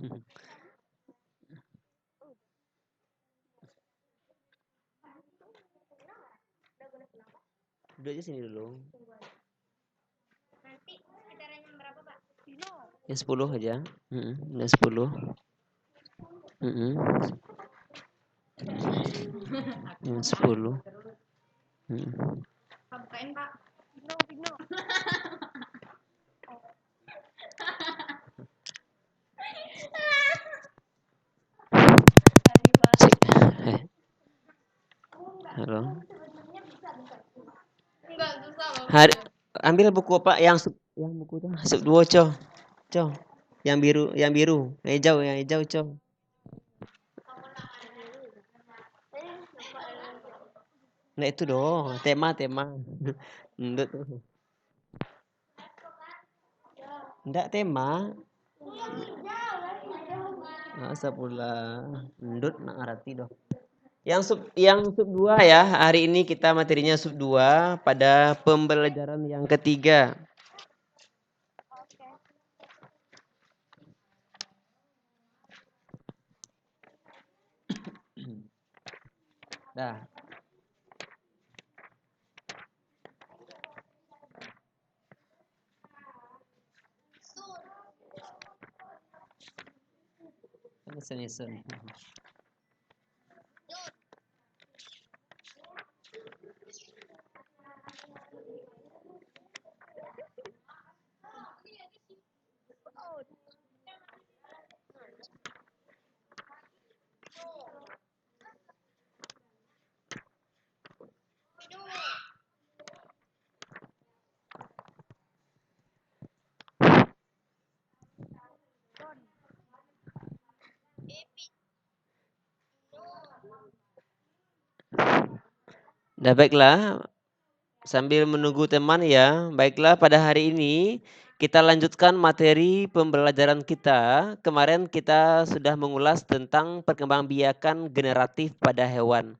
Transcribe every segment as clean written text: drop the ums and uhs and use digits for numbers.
Duduk aja sini dulu. Nanti acaranya berapa, Pak? Yang 10 aja. Yang 10. Yang 10. Pak, bukain, Pak. Pino. Halo. Enggak susah, Bapak. Hari, ambil buku Pak yang buku tuh sub 2, Cow. Yang biru, yang hijau, Cow. Nah itu dong, tema. Ndut tuh. Enggak tema. Masa pula ndut nak ngerti doh. Yang sub 2 ya. Hari ini kita materinya sub 2 pada pembelajaran yang ketiga. Dah. Listen. Dah baiklah, sambil menunggu teman ya. Baiklah, pada hari ini kita lanjutkan materi pembelajaran kita. Kemarin kita sudah mengulas tentang perkembangbiakan generatif pada hewan.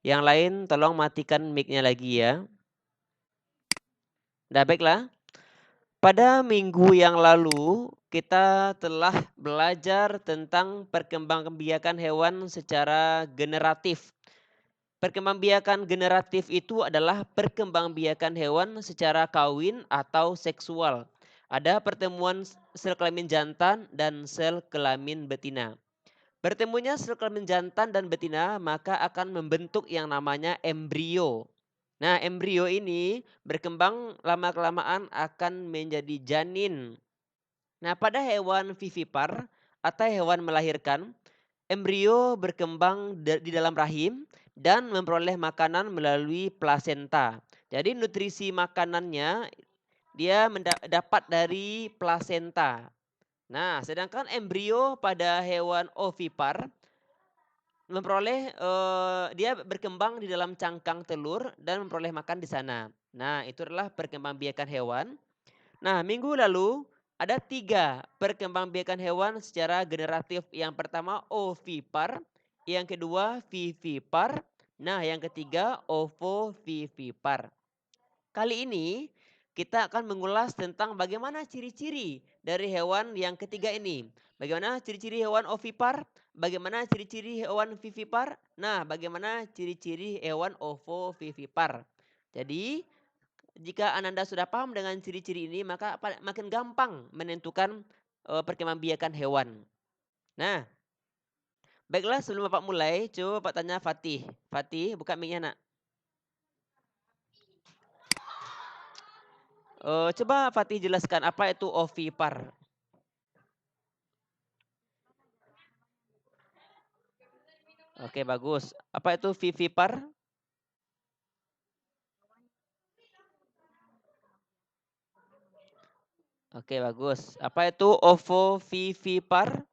Yang lain tolong matikan mic-nya lagi ya. Dah baiklah. Pada minggu yang lalu kita telah belajar tentang perkembangbiakan hewan secara generatif. Perkembangbiakan generatif itu adalah perkembangbiakan hewan secara kawin atau seksual. Ada pertemuan sel kelamin jantan dan sel kelamin betina. Bertemunya sel kelamin jantan dan betina maka akan membentuk yang namanya embrio. Nah, embrio ini berkembang lama-kelamaan akan menjadi janin. Nah, pada hewan vivipar atau hewan melahirkan, embrio berkembang di dalam rahim dan memperoleh makanan melalui plasenta. Jadi nutrisi makanannya dia dapat dari plasenta. Nah, sedangkan embrio pada hewan ovipar memperoleh dia berkembang di dalam cangkang telur dan memperoleh makan di sana. Nah, itu adalah perkembangbiakan hewan. Nah, minggu lalu ada 3 perkembangbiakan hewan secara generatif. Yang pertama ovipar, yang kedua vivipar, nah yang ketiga ovovivipar. Kali ini kita akan mengulas tentang bagaimana ciri-ciri dari hewan yang ketiga ini. Bagaimana ciri-ciri hewan ovipar, bagaimana ciri-ciri hewan vivipar, nah bagaimana ciri-ciri hewan ovovivipar. Jadi jika Ananda sudah paham dengan ciri-ciri ini, maka makin gampang menentukan perkembangbiakan hewan. Nah, baiklah sebelum Bapak mulai, coba Bapak tanya Fatih. Fatih, buka mic-nya nak. Coba Fatih jelaskan apa itu ovipar. Oke, bagus. Apa itu vivipar? Oke, bagus. Apa itu ovovivipar?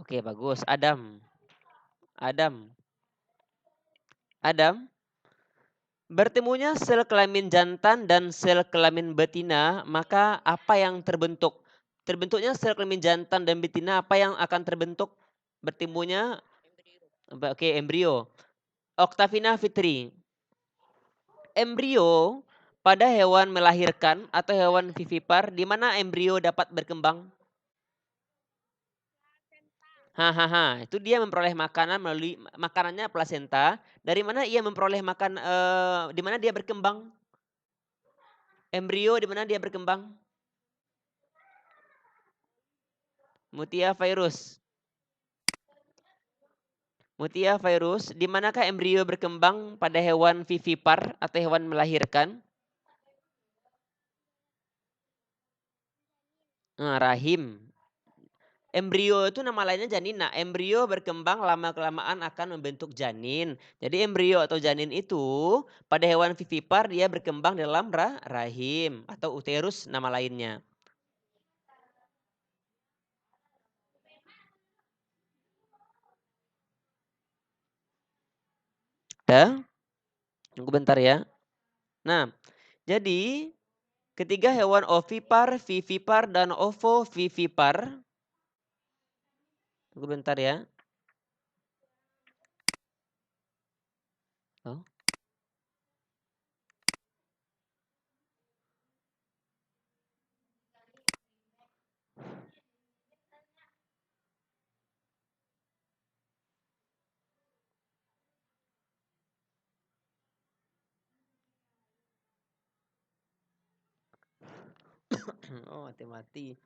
Oke, bagus. Adam. Bertemunya sel kelamin jantan dan sel kelamin betina, maka apa yang terbentuk? Terbentuknya sel kelamin jantan dan betina, apa yang akan terbentuk? Bertemunya, oke, embrio. Octavina Fitri. Embrio pada hewan melahirkan atau hewan vivipar, di mana embrio dapat berkembang? Hahaha, itu dia memperoleh makanan melalui makanannya plasenta. Dari mana ia memperoleh makan, di mana dia berkembang? Embrio di mana dia berkembang? Mutia virus. Mutia virus, di manakah embrio berkembang pada hewan vivipar atau hewan melahirkan? Rahim. Embrio itu nama lainnya janin. Nah, embrio berkembang lama-kelamaan akan membentuk janin. Jadi embrio atau janin itu pada hewan vivipar dia berkembang dalam rahim atau uterus nama lainnya. Dah? Tunggu bentar ya. Nah, jadi ketiga hewan ovipar, vivipar, dan ovovivipar. Tunggu bentar ya. Oh. Oh, mati-mati.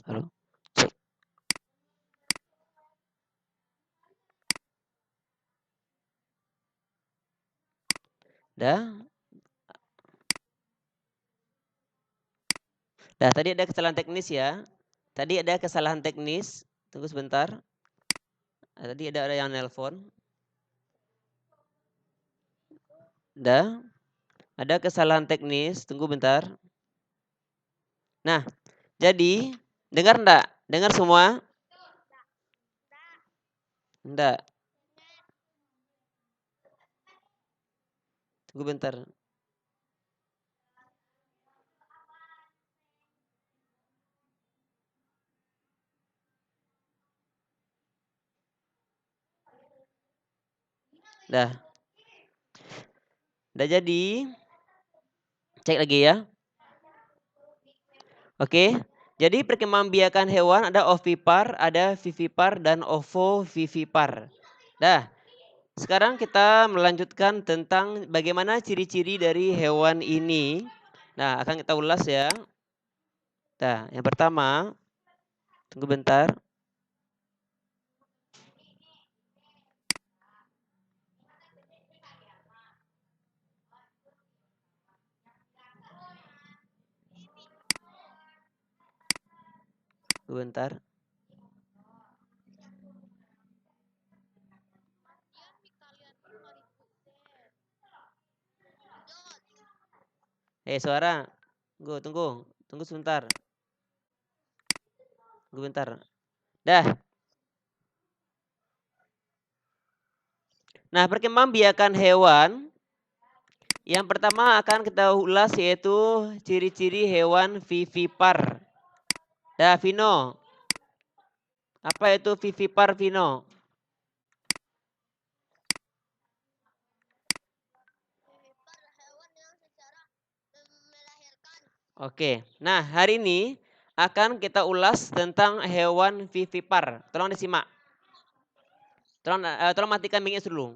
Halo? Cek. Dah? Dah, tadi ada kesalahan teknis ya. Tadi ada kesalahan teknis. Tunggu sebentar. Tadi ada yang nelpon. Dah? Ada kesalahan teknis. Tunggu bentar. Nah, jadi dengar enggak? Dengar semua? Enggak. Tunggu bentar. Dah. Udah jadi. Cek lagi ya. Oke. Jadi perkembangbiakan hewan ada ovipar, ada vivipar, dan ovovivipar. Dah. Sekarang kita melanjutkan tentang bagaimana ciri-ciri dari hewan ini. Nah, akan kita ulas ya. Nah, yang pertama, tunggu bentar. Tunggu bentar. Suara. Tunggu sebentar. Tunggu bentar. Dah. Nah, perkembangbiakan hewan. Yang pertama akan kita ulas yaitu ciri-ciri hewan vivipar. Dah, Vino. Apa itu vivipar, Vino? Oke. Nah, hari ini akan kita ulas tentang hewan vivipar. Tolong disimak. Tolong matikan mic dulu.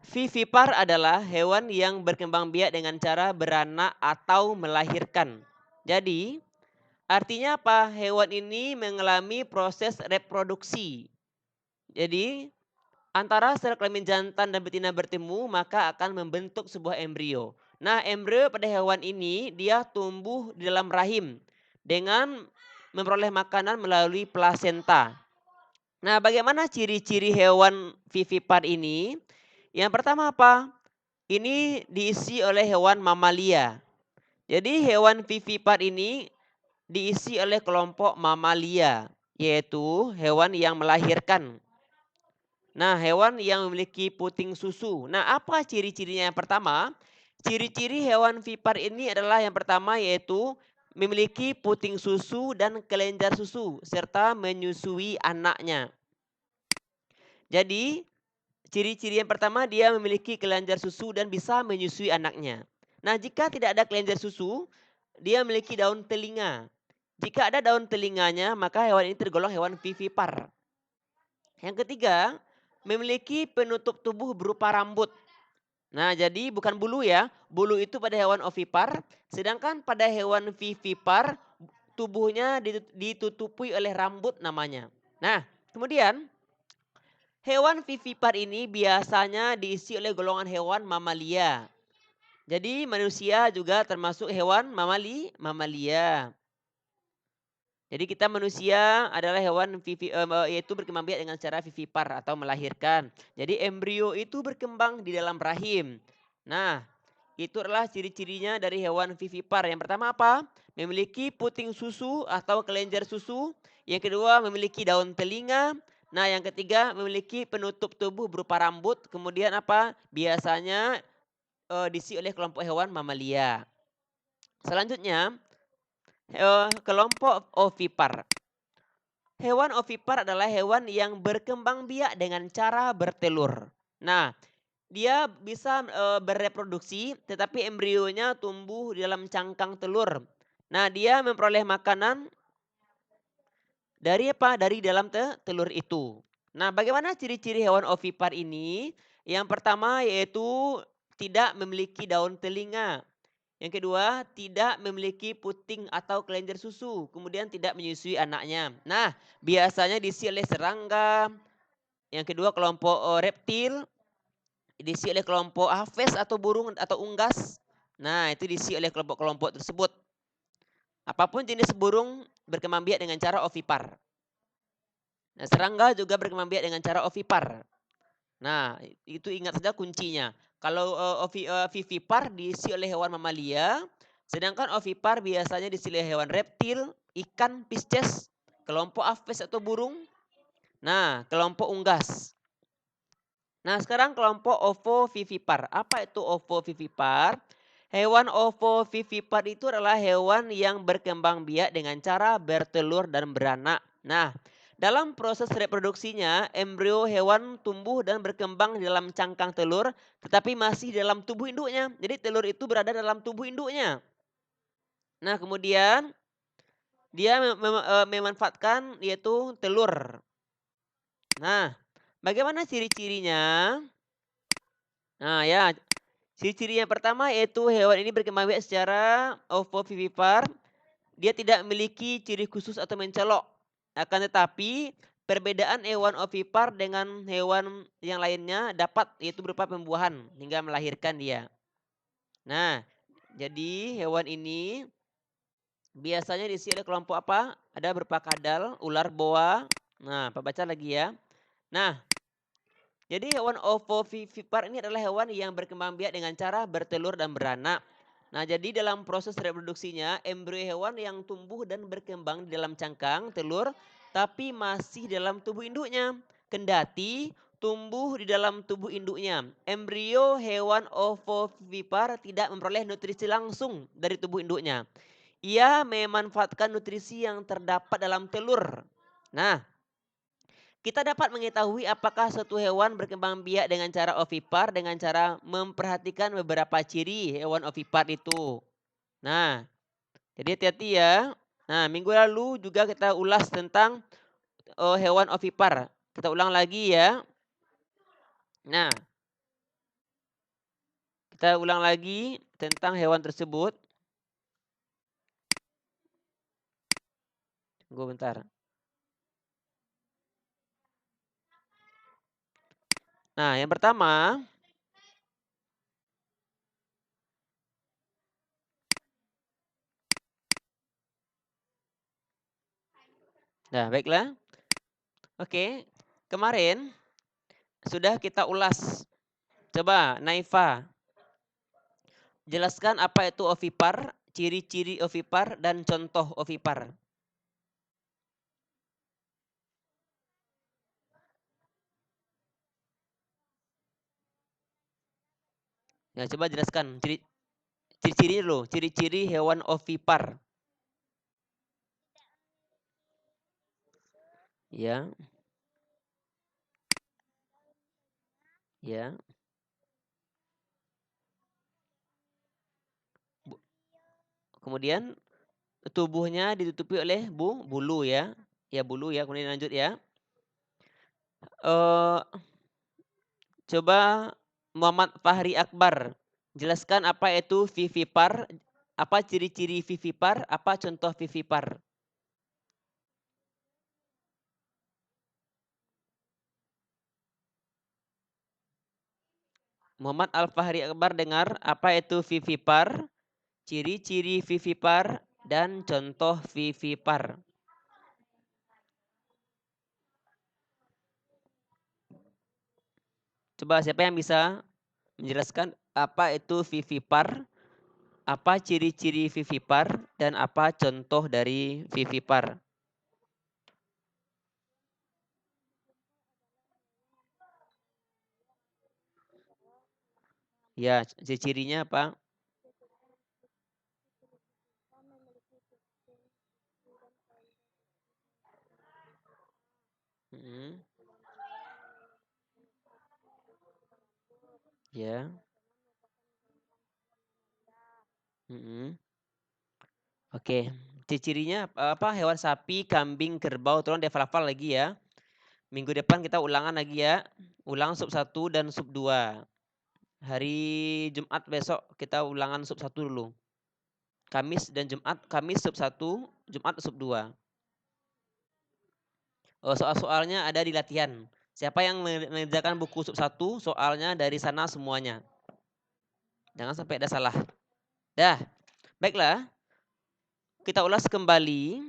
Vivipar adalah hewan yang berkembang biak dengan cara beranak atau melahirkan. Jadi, artinya apa? Hewan ini mengalami proses reproduksi. Jadi, antara sel kelamin jantan dan betina bertemu, maka akan membentuk sebuah embrio. Nah, embrio pada hewan ini dia tumbuh di dalam rahim dengan memperoleh makanan melalui plasenta. Nah, bagaimana ciri-ciri hewan vivipar ini? Yang pertama apa? Ini diisi oleh hewan mamalia. Jadi hewan vivipar ini diisi oleh kelompok mamalia, yaitu hewan yang melahirkan. Nah, hewan yang memiliki puting susu. Nah, apa ciri-cirinya? Yang pertama, ciri-ciri hewan vipar ini adalah yang pertama yaitu memiliki puting susu dan kelenjar susu serta menyusui anaknya. Jadi, ciri-ciri yang pertama dia memiliki kelenjar susu dan bisa menyusui anaknya. Nah, jika tidak ada kelenjar susu, dia memiliki daun telinga. Jika ada daun telinganya, maka hewan ini tergolong hewan vivipar. Yang ketiga, memiliki penutup tubuh berupa rambut. Nah, jadi bukan bulu ya. Bulu itu pada hewan ovipar, sedangkan pada hewan vivipar tubuhnya ditutupi oleh rambut namanya. Nah, kemudian hewan vivipar ini biasanya diisi oleh golongan hewan mamalia. Jadi manusia juga termasuk hewan mamalia. Jadi kita manusia adalah hewan yaitu berkembang biak dengan cara vivipar atau melahirkan. Jadi embrio itu berkembang di dalam rahim. Nah, itu adalah ciri-cirinya dari hewan vivipar. Yang pertama apa? Memiliki puting susu atau kelenjar susu. Yang kedua memiliki daun telinga. Nah, yang ketiga memiliki penutup tubuh berupa rambut. Kemudian apa? Biasanya diisi oleh kelompok hewan mamalia. Selanjutnya, kelompok ovipar. Hewan ovipar adalah hewan yang berkembang biak dengan cara bertelur. Nah, dia bisa bereproduksi tetapi embrionya tumbuh di dalam cangkang telur. Nah, dia memperoleh makanan dari apa? Dari dalam telur itu. Nah, bagaimana ciri-ciri hewan ovipar ini? Yang pertama yaitu tidak memiliki daun telinga. Yang kedua, tidak memiliki puting atau kelenjar susu, kemudian tidak menyusui anaknya. Nah, biasanya diisi oleh serangga. Yang kedua, kelompok reptil, diisi oleh kelompok aves atau burung atau unggas. Nah, itu diisi oleh kelompok-kelompok tersebut. Apapun jenis burung berkembang biak dengan cara ovipar. Nah, serangga juga berkembang biak dengan cara ovipar. Nah, itu ingat saja kuncinya. Kalau vivipar diisi oleh hewan mamalia, sedangkan ovipar biasanya diisi oleh hewan reptil, ikan, pisces, kelompok aves atau burung. Nah, kelompok unggas. Nah, sekarang kelompok ovovivipar. Apa itu ovovivipar? Hewan ovovivipar itu adalah hewan yang berkembang biak dengan cara bertelur dan beranak. Nah, dalam proses reproduksinya, embrio hewan tumbuh dan berkembang di dalam cangkang telur, tetapi masih dalam tubuh induknya. Jadi telur itu berada dalam tubuh induknya. Nah, kemudian dia memanfaatkan yaitu telur. Nah, bagaimana ciri-cirinya? Nah, ya, ciri-ciri yang pertama yaitu hewan ini berkembang biak secara ovovivipar. Dia tidak memiliki ciri khusus atau mencolok. Akan tetapi perbedaan hewan ovipar dengan hewan yang lainnya dapat yaitu berupa pembuahan hingga melahirkan dia. Nah, jadi hewan ini biasanya diisi oleh kelompok apa? Ada berupa kadal, ular, boa. Nah, Pak baca lagi ya. Nah, jadi hewan ovovivipar ini adalah hewan yang berkembang biak dengan cara bertelur dan beranak. Nah, jadi dalam proses reproduksinya, embrio hewan yang tumbuh dan berkembang di dalam cangkang telur, tapi masih dalam tubuh induknya. Kendati tumbuh di dalam tubuh induknya. Embrio hewan ovovivipar tidak memperoleh nutrisi langsung dari tubuh induknya. Ia memanfaatkan nutrisi yang terdapat dalam telur. Nah, kita dapat mengetahui apakah suatu hewan berkembang biak dengan cara ovipar dengan cara memperhatikan beberapa ciri hewan ovipar itu. Nah, jadi hati-hati ya. Nah, minggu lalu juga kita ulas tentang hewan ovipar. Kita ulang lagi ya. Nah, Kita ulang lagi tentang hewan tersebut. Tunggu bentar. Nah, yang pertama, nah baiklah. Oke, kemarin sudah kita ulas. Coba Naifa, jelaskan apa itu ovipar, ciri-ciri ovipar, dan contoh ovipar. Ya, coba jelaskan ciri-ciri dulu, ciri-ciri hewan ovipar. Ya, ya. Kemudian tubuhnya ditutupi oleh bulu ya. Ya bulu ya, kemudian lanjut ya. Eh Coba Muhammad Fahri Akbar, jelaskan apa itu vivipar, apa ciri-ciri vivipar, apa contoh vivipar. Muhammad Al Fahri Akbar dengar apa itu vivipar, ciri-ciri vivipar, dan contoh vivipar. Coba siapa yang bisa menjelaskan apa itu vivipar, apa ciri-ciri vivipar, dan apa contoh dari vivipar. Ya, ciri-cirinya apa? Hmm, ya. Hmm. Oke, ciri-cirinya apa? Hewan sapi, kambing, kerbau, tolong dihafal-hafal lagi ya. Minggu depan kita ulangan lagi ya. Ulang sub 1 dan sub 2. Hari Jumat besok kita ulangan sub 1 dulu. Kamis dan Jumat, Kamis sub 1, Jumat sub 2. Oh, soal-soalnya ada di latihan. Siapa yang mengerjakan buku sub 1, soalnya dari sana semuanya. Jangan sampai ada salah. Dah, baiklah. Kita ulas kembali.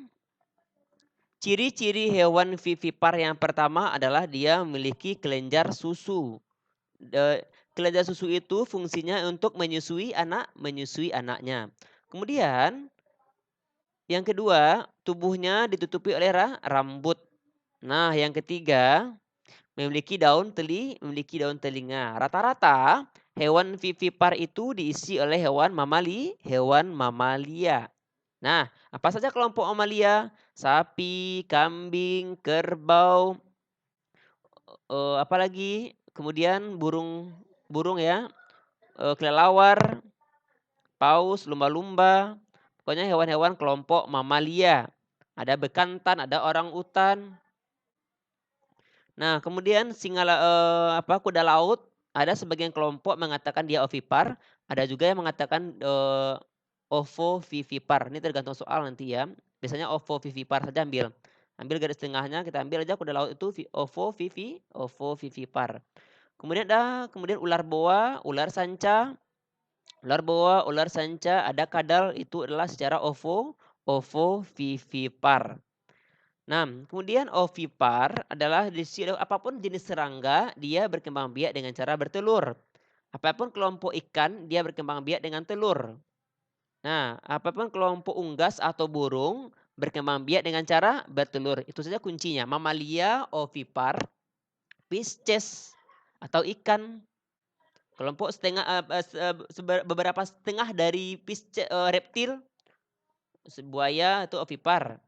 Ciri-ciri hewan vivipar yang pertama adalah dia memiliki kelenjar susu. Kelenjar susu itu fungsinya untuk menyusui anaknya. Kemudian yang kedua, tubuhnya ditutupi oleh rambut. Nah, yang ketiga, memiliki daun telinga. Rata-rata hewan vivipar itu diisi oleh hewan mamalia. Nah, apa saja kelompok mamalia? Sapi, kambing, kerbau, apalagi kemudian burung burung ya, kelelawar, paus, lumba-lumba, pokoknya hewan-hewan kelompok mamalia. Ada bekantan, ada orang utan. Nah, kemudian kuda laut, ada sebagian kelompok mengatakan dia ovipar, ada juga yang mengatakan ovovivipar. Ini tergantung soal nanti ya. Biasanya ovovivipar saja ambil. Ambil garis tengahnya, kita ambil aja kuda laut itu ovovivipar. Kemudian ular boa, ular sanca. Ular boa, ular sanca, ada kadal itu adalah secara ovovivipar. Nah, kemudian ovipar adalah apapun jenis serangga, dia berkembang biak dengan cara bertelur. Apapun kelompok ikan, dia berkembang biak dengan telur. Nah, apapun kelompok unggas atau burung, berkembang biak dengan cara bertelur. Itu saja kuncinya. Mamalia, ovipar, pisces atau ikan. Kelompok beberapa setengah dari reptil, buaya itu ovipar.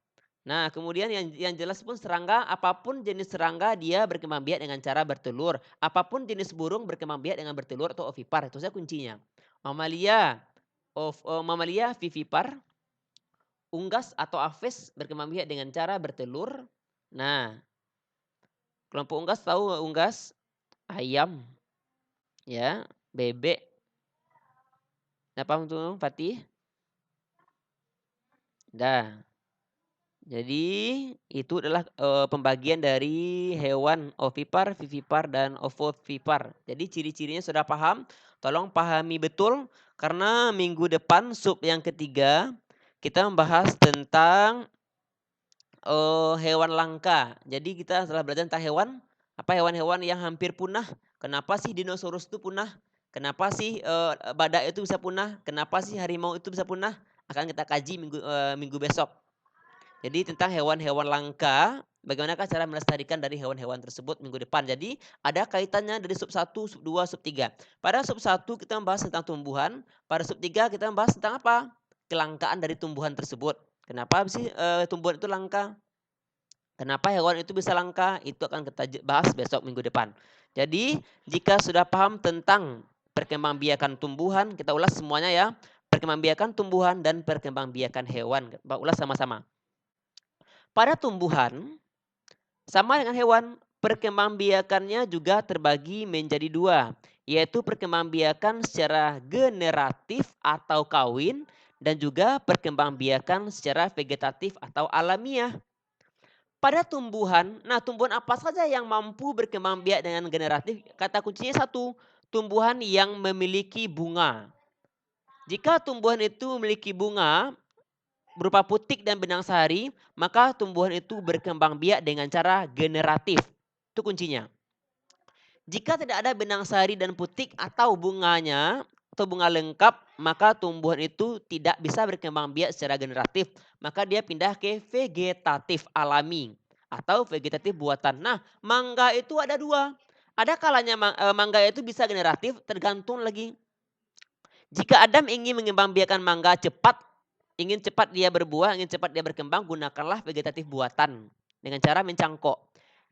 Nah, kemudian yang jelas pun serangga, apapun jenis serangga dia berkembang biak dengan cara bertelur. Apapun jenis burung berkembang biak dengan bertelur atau ovipar. Itu saja kuncinya. Mamalia vivipar, unggas atau aves berkembang biak dengan cara bertelur. Nah, kelompok unggas tahu unggas? Ayam, ya, bebek, Udah paham tuh Fatih? Dah. Jadi itu adalah, pembagian dari hewan ovipar, vivipar, dan ovovipar. Jadi ciri-cirinya sudah paham? Tolong pahami betul karena minggu depan sub yang ketiga kita membahas tentang, hewan langka. Jadi kita setelah belajar tentang hewan, apa hewan-hewan yang hampir punah, kenapa sih dinosaurus itu punah, kenapa sih, badak itu bisa punah, kenapa sih harimau itu bisa punah, akan kita kaji minggu besok. Jadi tentang hewan-hewan langka, bagaimanakah cara melestarikan dari hewan-hewan tersebut minggu depan. Jadi ada kaitannya dari sub 1, sub 2, sub 3. Pada sub 1 kita membahas tentang tumbuhan, pada sub 3 kita membahas tentang apa? Kelangkaan dari tumbuhan tersebut. Kenapa sih, tumbuhan itu langka? Kenapa hewan itu bisa langka? Itu akan kita bahas besok minggu depan. Jadi jika sudah paham tentang perkembangbiakan tumbuhan, kita ulas semuanya ya. Perkembangbiakan tumbuhan dan perkembangbiakan hewan. Kita ulas sama-sama. Pada tumbuhan, sama dengan hewan, perkembangbiakannya juga terbagi menjadi dua, yaitu perkembangbiakan secara generatif atau kawin dan juga perkembangbiakan secara vegetatif atau alamiah. Pada tumbuhan, nah tumbuhan apa saja yang mampu berkembang biak dengan generatif? Kata kuncinya satu, tumbuhan yang memiliki bunga. Jika tumbuhan itu memiliki bunga, berupa putik dan benang sari, maka tumbuhan itu berkembang biak dengan cara generatif. Itu kuncinya. Jika tidak ada benang sari dan putik atau bunganya atau bunga lengkap, maka tumbuhan itu tidak bisa berkembang biak secara generatif. Maka dia pindah ke vegetatif alami atau vegetatif buatan. Nah, mangga itu ada dua. Ada kalanya mangga itu bisa generatif, tergantung lagi. Jika Adam ingin mengembangbiakan mangga cepat, ingin cepat dia berbuah, ingin cepat dia berkembang, gunakanlah vegetatif buatan dengan cara mencangkok.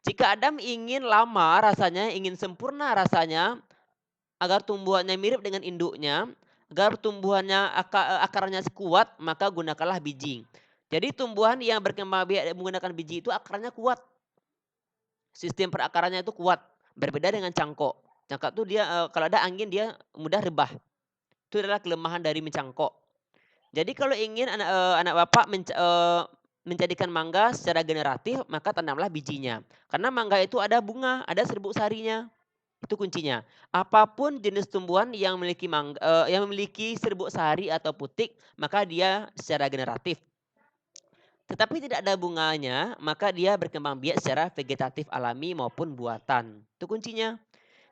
Jika Adam ingin lama rasanya, ingin sempurna rasanya, agar tumbuhannya mirip dengan induknya, agar tumbuhannya akarnya kuat, maka gunakanlah biji. Jadi tumbuhan yang berkembang biak menggunakan biji itu akarnya kuat. Sistem perakarannya itu kuat, berbeda dengan cangkok. Cangkok itu dia kalau ada angin dia mudah rebah. Itu adalah kelemahan dari mencangkok. Jadi kalau ingin anak Bapak menjadikan mangga secara generatif, maka tanamlah bijinya. Karena mangga itu ada bunga, ada serbuk sarinya. Itu kuncinya. Apapun jenis tumbuhan yang memiliki yang memiliki serbuk sari atau putik, maka dia secara generatif. Tetapi tidak ada bunganya, maka dia berkembang biak secara vegetatif alami maupun buatan. Itu kuncinya.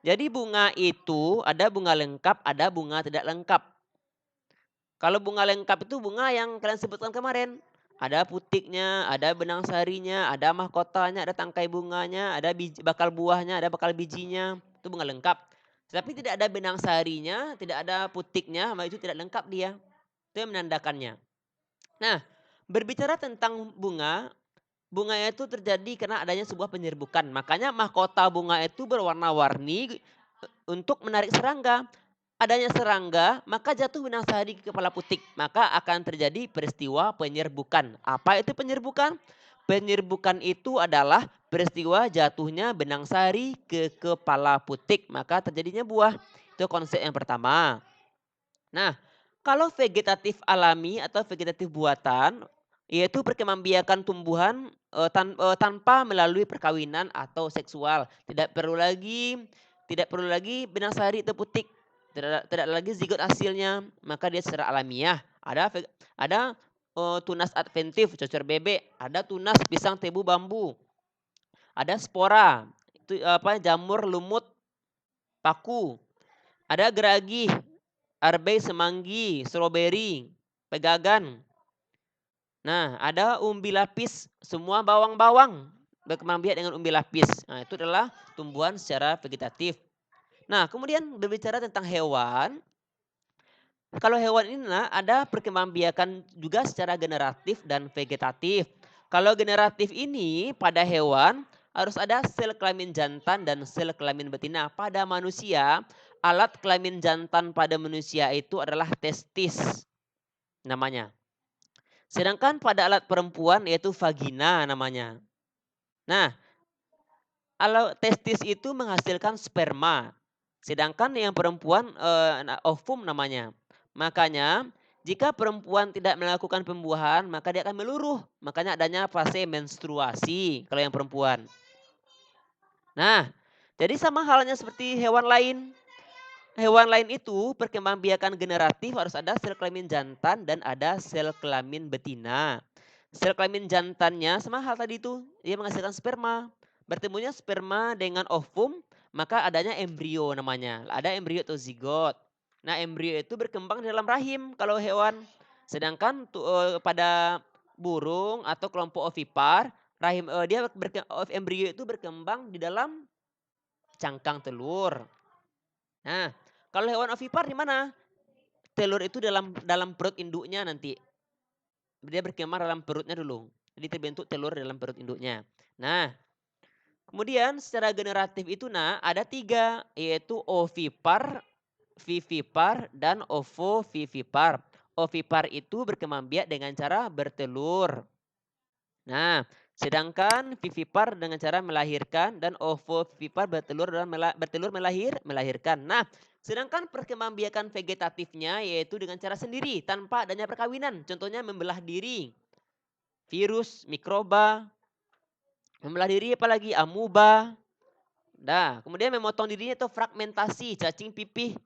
Jadi bunga itu ada bunga lengkap, ada bunga tidak lengkap. Kalau bunga lengkap itu bunga yang kalian sebutkan kemarin. Ada putiknya, ada benang sarinya, ada mahkotanya, ada tangkai bunganya, ada bakal buahnya, ada bakal bijinya. Itu bunga lengkap. Tetapi tidak ada benang sarinya, tidak ada putiknya, maka itu tidak lengkap dia. Itu yang menandakannya. Nah, berbicara tentang bunga, bunga itu terjadi karena adanya sebuah penyerbukan. Makanya mahkota bunga itu berwarna-warni untuk menarik serangga. Adanya serangga, maka jatuh benang sari ke kepala putik. Maka akan terjadi peristiwa penyerbukan. Apa itu penyerbukan? Penyerbukan itu adalah peristiwa jatuhnya benang sari ke kepala putik. Maka terjadinya buah. Itu konsep yang pertama. Nah, kalau vegetatif alami atau vegetatif buatan, yaitu perkembangbiakan tumbuhan tanpa melalui perkawinan atau seksual. Tidak perlu lagi benang sari atau putik. Tidak lagi zigot hasilnya, maka dia secara alamiah. Ada tunas adventif, cocor bebek, ada tunas pisang tebu bambu, ada spora, itu apa jamur lumut paku, ada geragi, arbei semanggi, stroberi, pegagan. Nah, ada umbi lapis, semua bawang-bawang berkembang biak dengan umbi lapis. Nah, itu adalah tumbuhan secara vegetatif. Nah, kemudian berbicara tentang hewan, kalau hewan ini ada perkembangbiakan juga secara generatif dan vegetatif. Kalau generatif ini pada hewan harus ada sel kelamin jantan dan sel kelamin betina. Pada manusia, alat kelamin jantan pada manusia itu adalah testis namanya. Sedangkan pada alat perempuan yaitu vagina namanya. Nah, kalau testis itu menghasilkan sperma. Sedangkan yang perempuan ovum namanya. Makanya jika perempuan tidak melakukan pembuahan, maka dia akan meluruh. Makanya adanya fase menstruasi kalau yang perempuan. Nah, jadi sama halnya seperti hewan lain. Hewan lain itu perkembangbiakan generatif harus ada sel kelamin jantan dan ada sel kelamin betina. Sel kelamin jantannya sama hal tadi itu, dia menghasilkan sperma. Bertemunya sperma dengan ovum, maka adanya embrio namanya. Ada embrio atau zigot. Nah, embrio itu berkembang di dalam rahim kalau hewan. Sedangkan pada burung atau kelompok ovipar, embrio itu berkembang di dalam cangkang telur. Nah, kalau hewan ovipar di mana? Telur itu dalam dalam perut induknya nanti. Dia berkembang dalam perutnya dulu. Jadi terbentuk telur dalam perut induknya. Nah, kemudian secara generatif itu ada 3, yaitu ovipar, vivipar, dan ovovivipar. Ovipar itu berkembang biak dengan cara bertelur. Nah, sedangkan vivipar dengan cara melahirkan dan ovovivipar bertelur melahirkan. Nah, sedangkan perkembangbiakan vegetatifnya yaitu dengan cara sendiri tanpa adanya perkawinan. Contohnya membelah diri, virus, mikroba, membelah diri apalagi amuba. Nah, kemudian memotong dirinya itu fragmentasi, cacing pipih.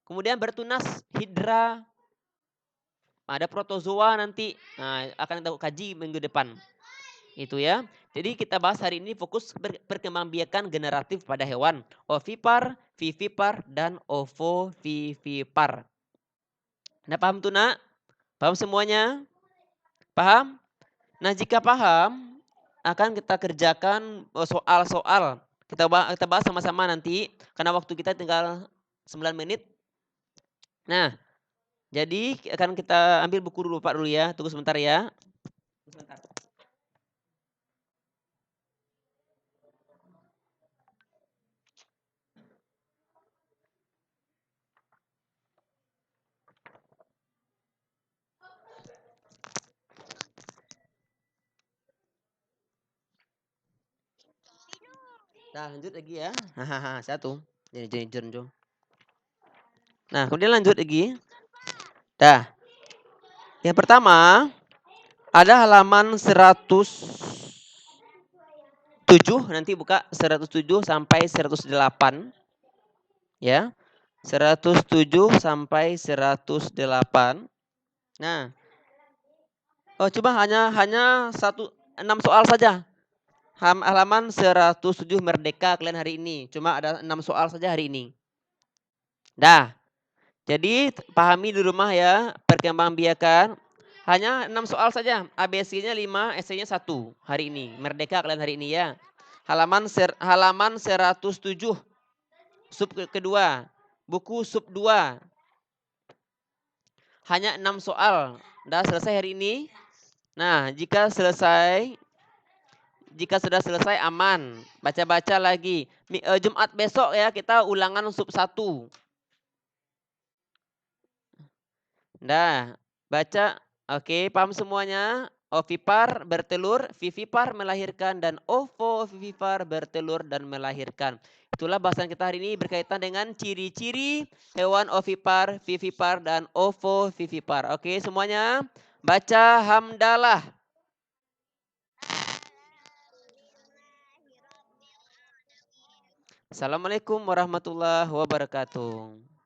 Kemudian bertunas hidra. Ada protozoa nanti. Nah, akan kita kaji minggu depan. Itu ya. Jadi kita bahas hari ini fokus perkembangbiakan generatif pada hewan. Ovipar, vivipar, dan ovovivipar. Anda paham tuh nak? Paham semuanya? Paham? Nah jika paham, akan kita kerjakan soal-soal. Kita bahas sama-sama nanti, karena waktu kita tinggal 9 menit. Nah, jadi akan kita ambil buku dulu Pak dulu ya, tunggu sebentar ya. Sebentar. Nah lanjut lagi ya. Hahaha, satu. Jadi jonjo. Nah kemudian lanjut lagi. Dah. Yang pertama ada halaman 107, nanti buka 107 sampai 108. Ya. 107 sampai 108. Nah. Oh coba hanya 6 soal saja. Halaman 107 merdeka kalian hari ini. Cuma ada 6 soal saja hari ini. Dah. Jadi pahami di rumah ya, perkembangbiakan. Hanya 6 soal saja. ABC-nya 5, essay-nya 1 hari ini. Merdeka kalian hari ini ya. Halaman 107. Sub kedua. Buku sub 2. Hanya 6 soal. Dah selesai hari ini. Nah, jika sudah selesai aman. Baca-baca lagi. Jumat besok ya kita ulangan sub 1. Dah, baca. Oke, paham semuanya? Ovipar bertelur, vivipar melahirkan, dan ovovivipar bertelur dan melahirkan. Itulah bahasan kita hari ini berkaitan dengan ciri-ciri hewan ovipar, vivipar, dan ovovivipar. Oke, semuanya baca hamdalah. Assalamualaikum warahmatullahi wabarakatuh.